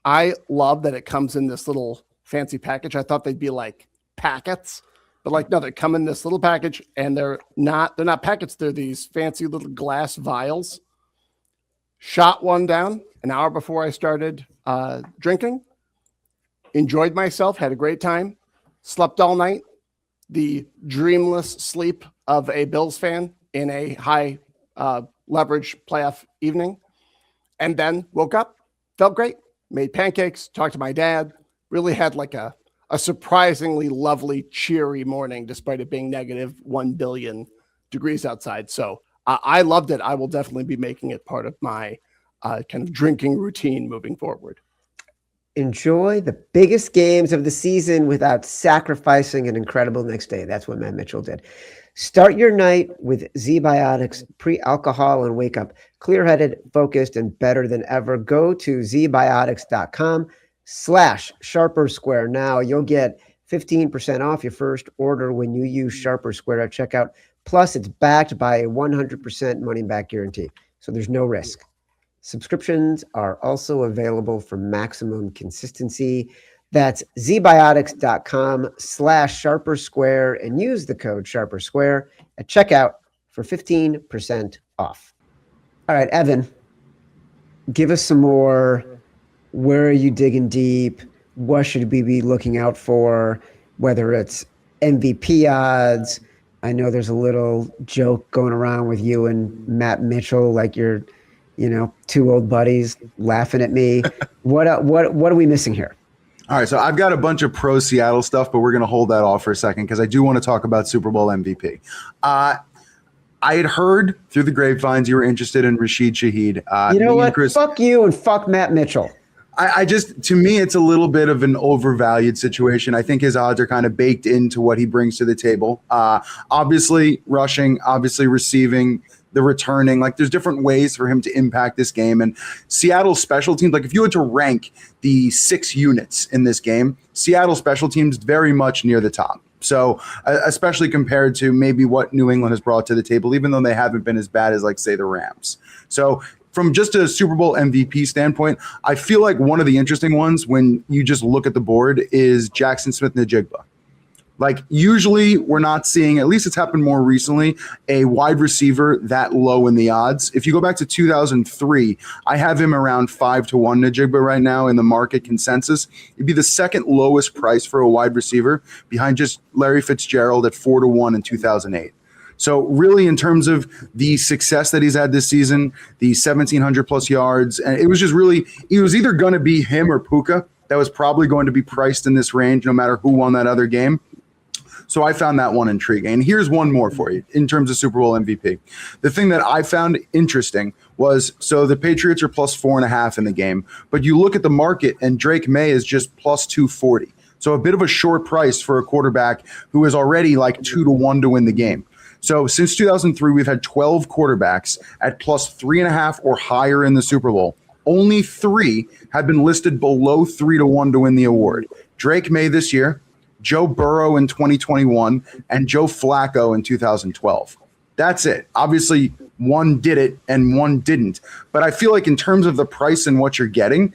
Speaker 6: I love that it comes in this little fancy package. I thought they'd be like packets, but like, no, they come in this little package and they're not packets. They're these fancy little glass vials. Shot one down an hour before I started drinking. Enjoyed myself, had a great time, slept all night. The dreamless sleep of a Bills fan in a high leverage playoff evening. And then woke up, felt great, made pancakes, talked to my dad, really had like a surprisingly lovely, cheery morning, despite it being negative 1 billion degrees outside. So I loved it. I will definitely be making it part of my kind of drinking routine moving forward.
Speaker 1: Enjoy the biggest games of the season without sacrificing an incredible next day. That's what Matt Mitchell did. Start your night with Z-Biotics pre-alcohol and wake up clear-headed, focused, and better than ever. Go to zbiotics.com/SharperSquare now. You'll get 15% off your first order when you use Sharper Square at checkout. Plus, it's backed by a 100% money-back guarantee, so there's no risk. Subscriptions are also available for maximum consistency. That's zbiotics.com/SharperSquare and use the code SharperSquare at checkout for 15% off. All right, Evan, give us some more. Where are you digging deep? What should we be looking out for? Whether it's MVP odds. I know there's a little joke going around with you and Matt Mitchell, like you're, two old buddies laughing at me. What are we missing here?
Speaker 4: All right, so I've got a bunch of pro Seattle stuff, but we're going to hold that off for a second because I do want to talk about Super Bowl MVP. I had heard through the grapevines you were interested in Rashid Shaheed.
Speaker 1: You know what? Fuck you and fuck Matt Mitchell.
Speaker 4: To me, it's a little bit of an overvalued situation. I think his odds are kind of baked into what he brings to the table. Obviously rushing, obviously receiving, the returning, like there's different ways for him to impact this game. And Seattle's special teams, like if you had to rank the 6 units in this game, Seattle special teams very much near the top. So especially compared to maybe what New England has brought to the table, even though they haven't been as bad as, like, say, the Rams. So from just a Super Bowl MVP standpoint, I feel like one of the interesting ones when you just look at the board is Jackson Smith-Njigba. Like, usually we're not seeing, at least it's happened more recently, a wide receiver that low in the odds. If you go back to 2003, I have him around 5-1 Njigba right now in the market consensus. It'd be the second lowest price for a wide receiver behind just Larry Fitzgerald at 4-1 in 2008. So really, in terms of the success that he's had this season, the 1,700 plus yards, and it was just really, it was either going to be him or Puka that was probably going to be priced in this range, no matter who won that other game. So I found that one intriguing. And here's one more for you in terms of Super Bowl MVP. The thing that I found interesting was, so the Patriots are plus 4.5 in the game, but you look at the market and Drake Maye is just plus 240. So a bit of a short price for a quarterback who is already like 2-1 to win the game. So since 2003, we've had 12 quarterbacks at plus 3.5 or higher in the Super Bowl. Only 3 have been listed below 3-1 to win the award. Drake Maye this year, Joe Burrow in 2021, and Joe Flacco in 2012. That's it. Obviously, one did it and one didn't. But I feel like in terms of the price and what you're getting,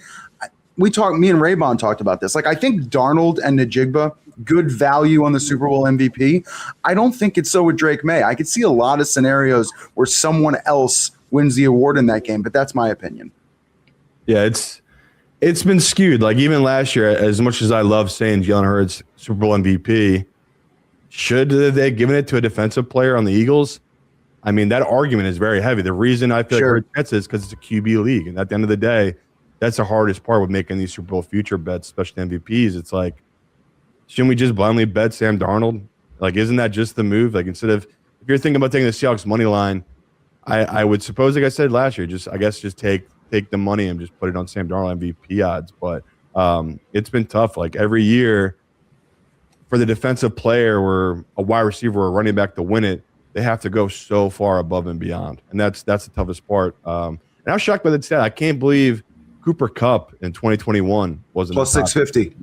Speaker 4: me and Raybon talked about this. Like, I think Darnold and Njigba, good value on the Super Bowl MVP. I don't think it's so with Drake Maye. I could see a lot of scenarios where someone else wins the award in that game, but that's my opinion.
Speaker 2: Yeah, it's been skewed. Like, even last year, as much as I love saying Jalen Hurts Super Bowl MVP, should they given it to a defensive player on the Eagles? I mean, that argument is very heavy. The reason I feel like Hurts gets it is because it's a QB league. And at the end of the day, that's the hardest part with making these Super Bowl future bets, especially MVPs. It's like, shouldn't we just blindly bet Sam Darnold? Like, isn't that just the move? Like, instead of, if you're thinking about taking the Seahawks money line, I would suppose, like I said last year, just take the money and just put it on Sam Darnold MVP odds. But it's been tough. Like, every year for the defensive player or a wide receiver or a running back to win it, they have to go so far above and beyond. And that's the toughest part. And I was shocked by that stat. I can't believe Cooper Kupp in 2021 wasn't
Speaker 4: plus 650.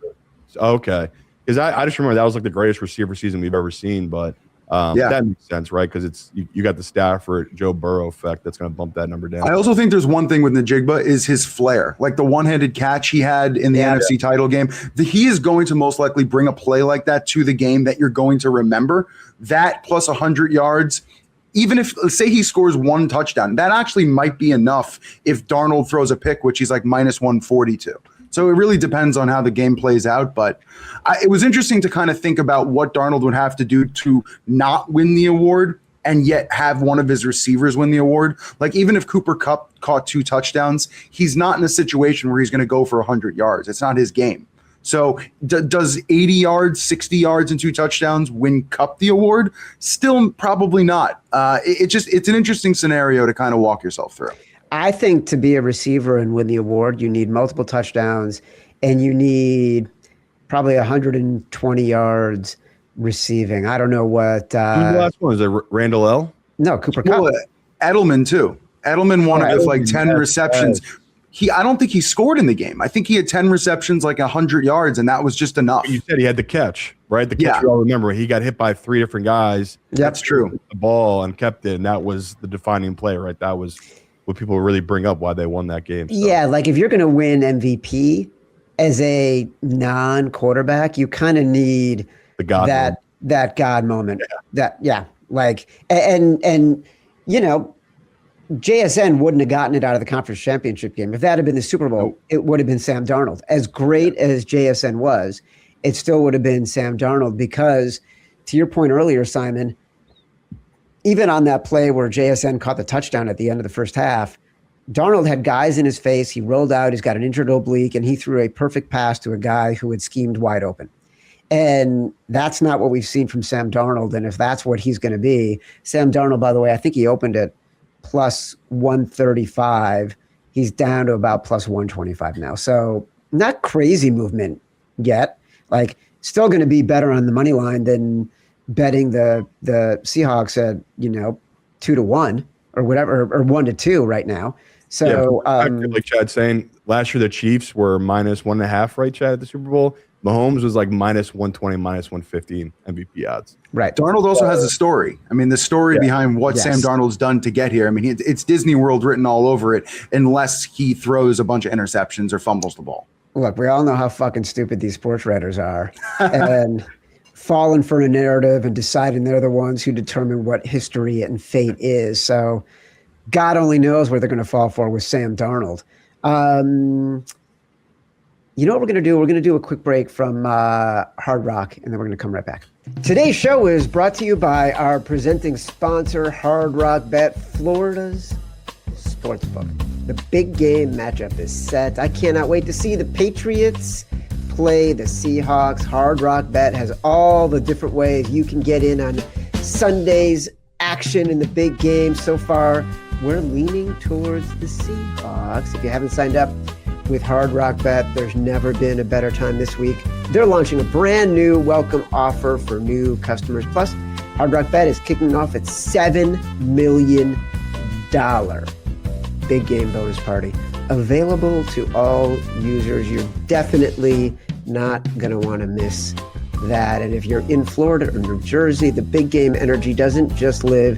Speaker 2: Okay. Because I just remember that was like the greatest receiver season we've ever seen. But that makes sense, right? Because it's you got the Stafford, Joe Burrow effect that's going to bump that number down.
Speaker 4: I also think there's one thing with Njigba is his flair. Like the one-handed catch he had in the NFC title game. He is going to most likely bring a play like that to the game that you're going to remember. That plus 100 yards, even if, let's say he scores one touchdown, that actually might be enough if Darnold throws a pick, which he's like minus 142. So it really depends on how the game plays out. But it was interesting to kind of think about what Darnold would have to do to not win the award and yet have one of his receivers win the award. Like, even if Cooper Kupp caught 2 touchdowns, he's not in a situation where he's going to go for 100 yards. It's not his game. So does 80 yards, 60 yards, and 2 touchdowns win Kupp the award? Still probably not. It's an interesting scenario to kind of walk yourself through.
Speaker 1: I think to be a receiver and win the award, you need multiple touchdowns and you need probably 120 yards receiving. I don't know what. Who's
Speaker 2: the last one? Is it Randall L?
Speaker 1: No, Cooper Kupp.
Speaker 4: Well, Edelman, too. Edelman won it with like 10 receptions. I don't think he scored in the game. I think he had 10 receptions, like 100 yards, and that was just enough.
Speaker 2: You said he had the catch, right? The catch, you all remember. He got hit by 3 different guys.
Speaker 4: That's true.
Speaker 2: The ball and kept it, and that was the defining play, right? That was what people really bring up why they won that game. So.
Speaker 1: Yeah, like if you're going to win MVP as a non-quarterback, you kind of need that God moment. Like and you know, JSN wouldn't have gotten it out of the conference championship game. If that had been the Super Bowl, it would have been Sam Darnold. As great as JSN was, it still would have been Sam Darnold because, to your point earlier, Simon, even on that play where JSN caught the touchdown at the end of the first half, Darnold had guys in his face. He rolled out. He's got an injured oblique, and he threw a perfect pass to a guy who had schemed wide open. And that's not what we've seen from Sam Darnold. And if that's what he's going to be, Sam Darnold, by the way, I think he opened at plus 135. He's down to about plus 125 now. So not crazy movement yet. Like, still going to be better on the money line than betting the Seahawks at 2-1 or whatever, or 1-2 right now. So,
Speaker 2: like Chad's saying, last year the Chiefs were -1.5, right, Chad, at the Super Bowl. Mahomes was like -120, -115 MVP odds.
Speaker 1: right.
Speaker 4: Darnold also has a story. I mean, the story behind what
Speaker 1: Yes.
Speaker 4: Sam Darnold's done to get here. I mean, it's Disney World written all over it, unless he throws a bunch of interceptions or fumbles the ball.
Speaker 1: Look, we all know how fucking stupid these sports writers are, and falling for a narrative and deciding they're the ones who determine what history and fate is. So God only knows where they're going to fall for with Sam Darnold. You know what we're going to do? We're going to do a quick break from Hard Rock, and then we're going to come right back. Today's show is brought to you by our presenting sponsor, Hard Rock Bet, Florida's Sportsbook. The big game matchup is set. I cannot wait to see the Patriots play the Seahawks. Hard Rock Bet has all the different ways you can get in on Sunday's action in the big game. So far, we're leaning towards the Seahawks. If you haven't signed up with Hard Rock Bet, there's never been a better time this week. They're launching a brand new welcome offer for new customers. Plus, Hard Rock Bet is kicking off its $7 million big game bonus party, available to all users. You're definitely not going to want to miss that. And if you're in Florida or New Jersey, the big game energy doesn't just live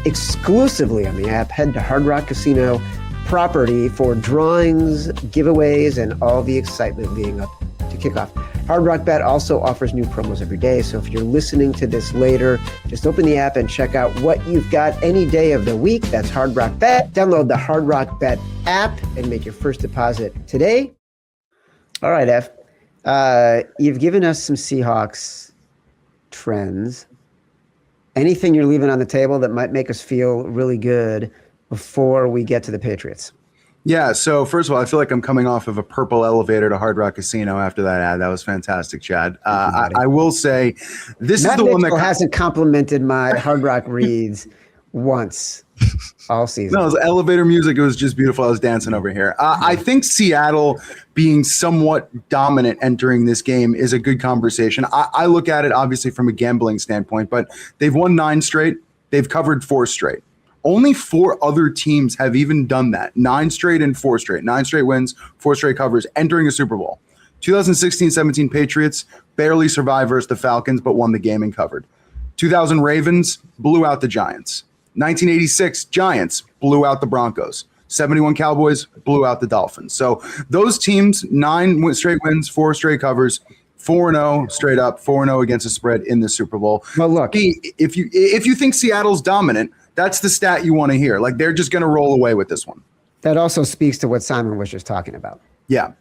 Speaker 1: exclusively on the app. Head to Hard Rock Casino property for drawings, giveaways, and all the excitement leading up to kickoff. Hard Rock Bet also offers new promos every day. So if you're listening to this later, just open the app and check out what you've got any day of the week. That's Hard Rock Bet. Download the Hard Rock Bet app and make your first deposit today. All right, Ev. You've given us some Seahawks trends. Anything you're leaving on the table that might make us feel really good before we get to the Patriots?
Speaker 4: Yeah, so first of all, I feel like I'm coming off of a purple elevator to Hard Rock Casino after that ad. That was fantastic, Chad. I will say this
Speaker 1: Matt
Speaker 4: is the one that
Speaker 1: hasn't complimented my Hard Rock reads once all season.
Speaker 4: No, it was elevator music. It was just beautiful. I was dancing over here. I think Seattle being somewhat dominant entering this game is a good conversation. I look at it obviously from a gambling standpoint, but they've won 9 straight. They've covered 4 straight. Only 4 other teams have even done that. 9 straight and 4 straight. 9 straight wins, 4 straight covers, entering a Super Bowl. 2016-17 Patriots barely survived versus the Falcons, but won the game and covered. 2000 Ravens blew out the Giants. 1986 Giants blew out the Broncos. 71 Cowboys blew out the Dolphins. So those teams, 9 straight wins, 4 straight covers, 4-0 straight up, 4-0 against the spread in the Super Bowl.
Speaker 1: Well, look,
Speaker 4: if you think Seattle's dominant, that's the stat you want to hear. Like, they're just going to roll away with this one.
Speaker 1: that also speaks to what Simon was just talking about.
Speaker 4: Yeah.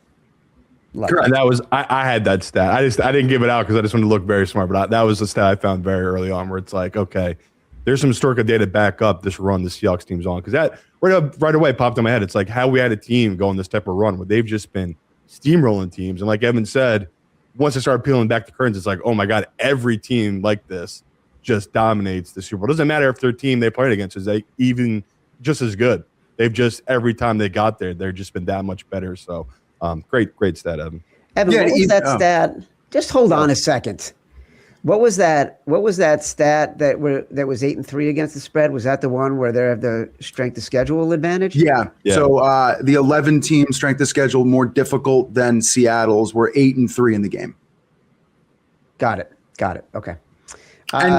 Speaker 1: Correct.
Speaker 2: And that was I had that stat. I didn't give it out because I just wanted to look very smart. But that was the stat I found very early on, where it's like, okay, there's some historical data back up this run the Seahawks team's on, because that right away popped in my head. It's like how we had a team go on this type of run where they've just been steamrolling teams, and like Evan said, once they started peeling back the curtains, it's like, oh my god, every team like this just dominates the Super Bowl. It doesn't matter if their team they played against is they even just as good. They've just every time they got there, they've just been that much better. So. Great stat, Evan.
Speaker 1: Evan,
Speaker 4: Yeah,
Speaker 1: what was that stat? Just hold on a second. What was that? What was that stat that was 8-3 against the spread? Was that the one where they have the strength of schedule advantage?
Speaker 4: Yeah. So the 11 team strength of schedule more difficult than Seattle's were 8-3 in the game.
Speaker 1: Got it. Okay.
Speaker 4: And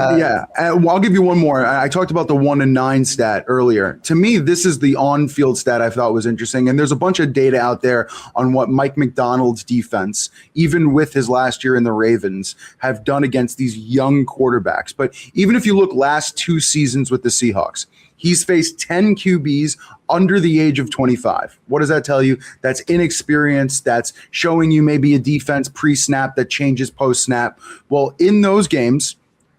Speaker 4: I'll give you one more. I talked about the 1-9 stat earlier. To me, this is the on-field stat I thought was interesting. And there's a bunch of data out there on what Mike Macdonald's defense, even with his last year in the Ravens, have done against these young quarterbacks. But even if you look last 2 seasons with the Seahawks, he's faced 10 QBs under the age of 25. What does that tell you? That's inexperience. That's showing you maybe a defense pre-snap that changes post-snap. Well, in those games,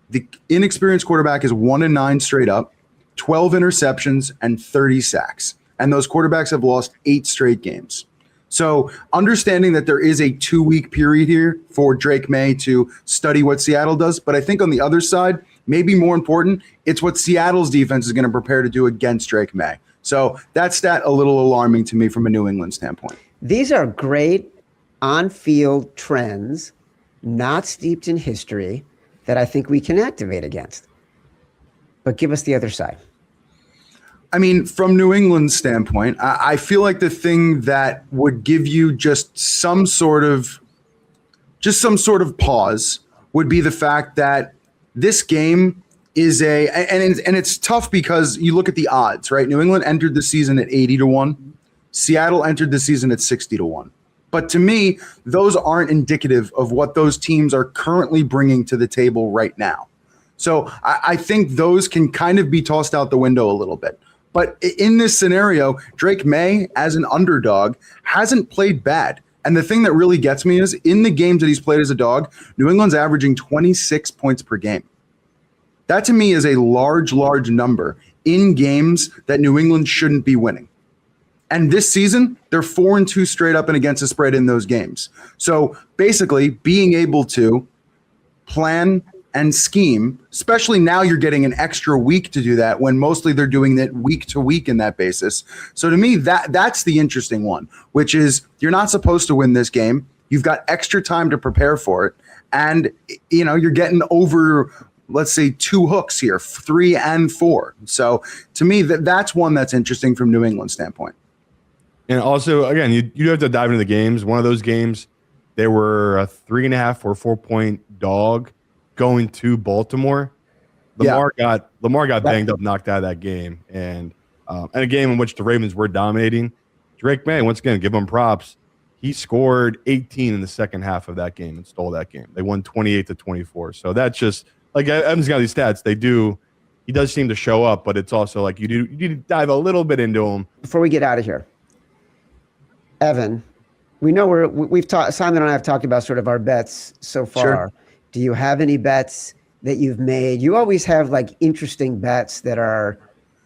Speaker 4: the inexperienced quarterback is 1-9 straight up, 12 interceptions, and 30 sacks. And those quarterbacks have lost 8 straight games. So understanding that there is a 2-week period here for Drake Maye to study what Seattle does. But I think on the other side, maybe more important, it's what Seattle's defense is going to prepare to do against Drake Maye. So that stat a little alarming to me from a New England standpoint.
Speaker 1: These are great on-field trends, not steeped in history, that I think we can activate against. But give us the other side.
Speaker 4: I mean, from New England's standpoint, I feel like the thing that would give you just some sort of pause would be the fact that this game is and it's tough because you look at the odds, right? New England entered the season at 80-1. Seattle entered the season at 60-1. But to me, those aren't indicative of what those teams are currently bringing to the table right now. So I think those can kind of be tossed out the window a little bit. But in this scenario, Drake Maye, as an underdog, hasn't played bad. And the thing that really gets me is in the games that he's played as a dog, New England's averaging 26 points per game. That to me is a large, large number in games that New England shouldn't be winning. And this season, they're 4-2 straight up and against the spread in those games. So basically, being able to plan and scheme, especially now you're getting an extra week to do that when mostly they're doing that week to week in that basis. So to me, that's the interesting one, which is you're not supposed to win this game. You've got extra time to prepare for it. And, you're getting over, let's say, 2 hooks here, 3 and 4. So to me, that's one that's interesting from New England's standpoint.
Speaker 2: And also, again, you have to dive into the games. One of those games, they were a 3.5 or 4 point dog going to Baltimore. Lamar got banged up, knocked out of that game, and a game in which the Ravens were dominating. Drake Maye, once again, give him props. He scored 18 in the second half of that game and stole that game. They won 28-24. So that's just like Evan's got these stats. He does seem to show up, but it's also like you need to dive a little bit into him.
Speaker 1: Before we get out of here, Evan, we know we've talked. Simon and I have talked about sort of our bets so far.
Speaker 4: Sure.
Speaker 1: Do you have any bets that you've made? You always have like interesting bets that are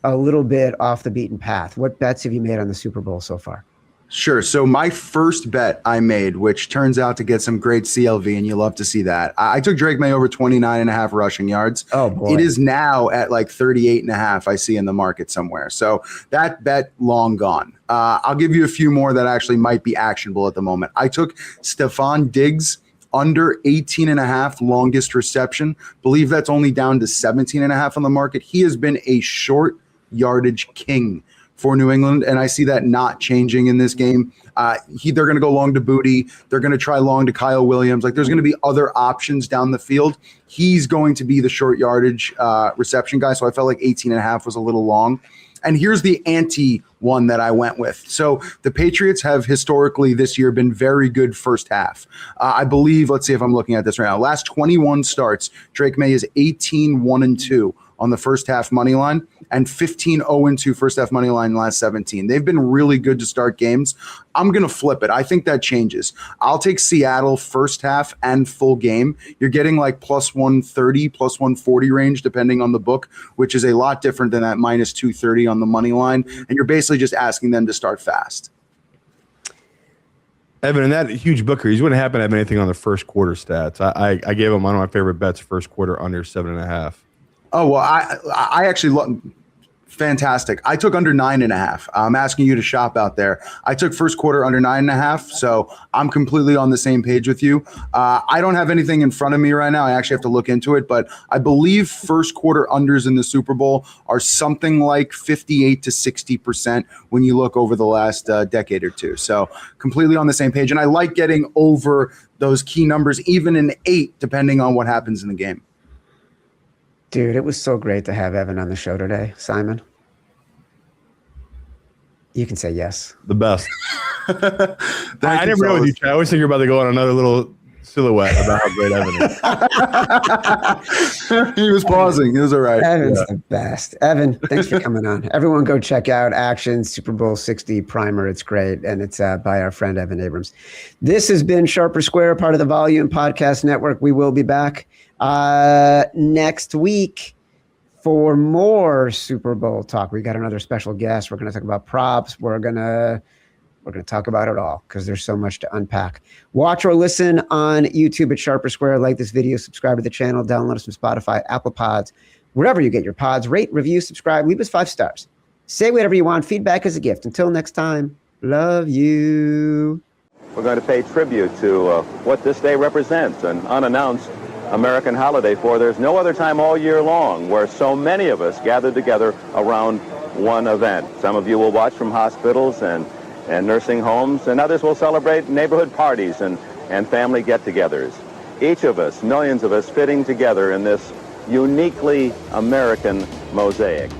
Speaker 1: a little bit off the beaten path. What bets have you made on the Super Bowl so far?
Speaker 4: Sure. So my first bet I made, which turns out to get some great CLV, and you love to see that. I took Drake Maye over 29.5 rushing yards.
Speaker 1: Oh, boy.
Speaker 4: It is now at like 38.5 I see in the market somewhere. So that bet long gone. I'll give you a few more that actually might be actionable at the moment. I took Stephon Diggs under 18.5 longest reception. Believe that's only down to 17.5 on the market. He has been a short yardage king for New England, and I see that not changing in this game. They're going to go long to Booty. They're going to try long to Kyle Williams. Like, there's going to be other options down the field. He's going to be the short yardage reception guy, so I felt like 18.5 was a little long. And here's the anti one that I went with. So the Patriots have historically this year been very good first half. I believe, let's see if I'm looking at this right now. Last 21 starts, Drake Maye is 18-1-2 on the first half money line and 15-0-2 first half money line in the last 17. They've been really good to start games. I'm going to flip it. I think that changes. I'll take Seattle first half and full game. You're getting like plus 130, plus 140 range, depending on the book, which is a lot different than that minus 230 on the money line. And you're basically just asking them to start fast.
Speaker 2: Evan, in that huge booker, he wouldn't happen to have anything on the first quarter stats. I gave him one of my favorite bets, first quarter under 7.5.
Speaker 4: Oh, well, I actually fantastic. I took under 9.5. I'm asking you to shop out there. I took first quarter under 9.5, so I'm completely on the same page with you. I don't have anything in front of me right now. I actually have to look into it, but I believe first quarter unders in the Super Bowl are something like 58 to 60% when you look over the last decade or two. So completely on the same page, and I like getting over those key numbers, even in 8, depending on what happens in the game.
Speaker 1: Dude, it was so great to have Evan on the show today. Simon, you can say yes.
Speaker 2: The best. I never know with you, Chad. I always think you're about to go on another little silhouette about how great Evan
Speaker 4: is. He was pausing. It was all right.
Speaker 1: Evan's the best. Evan, thanks for coming on. Everyone go check out Action Super Bowl 60 Primer. It's great, and it's by our friend Evan Abrams. This has been Sharper Square, part of the Volume Podcast Network. We will be back next week for more Super Bowl talk. We got another special guest. We're going to talk about props. We're going to talk about it all because there's so much to unpack. Watch or listen on YouTube at Sharper Square. Like this video, subscribe to the channel, download us from Spotify, Apple Pods, wherever you get your pods. Rate, review, subscribe, leave us 5 stars. Say whatever you want. Feedback is a gift. Until next time, love you.
Speaker 7: We're going to pay tribute to what this day represents, an unannounced American holiday, for there's no other time all year long where so many of us gather together around one event. Some of you will watch from hospitals and nursing homes, and others will celebrate neighborhood parties and family get-togethers. Each of us, millions of us, fitting together in this uniquely American mosaic.